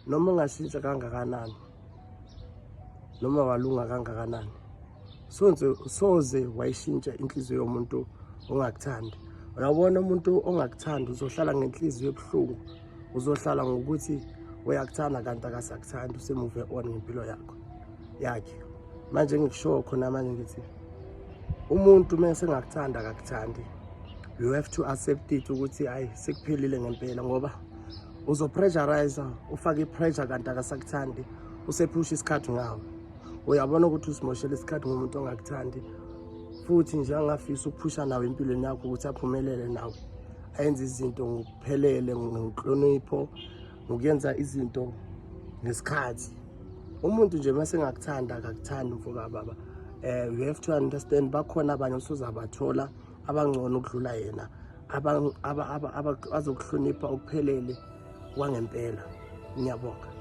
noma ungashintsha kangakanani noma walunga kangakanani soze wayishintsha inhliziyo yomuntu ongakuthandi. Uyabona umuntu ongakuthandi uzohlala ngenhliziyo ebuhlungu, uzohlala ngokuthi uyakuthanda kanti akasakuthandi, usemove on ngempilo yakhe. Manje ngikusho khona manje ngithi umuntu mase ngakuthanda akakuthandi, you have to accept it ukuthi hayi sekuphelile ngempela, ngoba uzopressurize, ufake ipressure kanti akasakuthandi, usephusha isikhathi ngawe. Uyabona ukuthi usimoshela isikhathi ngomuntu ongakuthandi, futhi nje angafisa ukuphusha nawe empilweni yakho ukuthi aphumelele nawe, ayenze izinto ngokuphelele, ngenhlonipho, ngokuyenza izinto ngesikhathi. Umuntu nje mase ngakuthanda akakuthandi mfoka baba. You have to understand bakhona abanye usuzabathola abangcono ukudlula yena, azokuhlonipha okuphelele kwangempela. Ngiyabonga.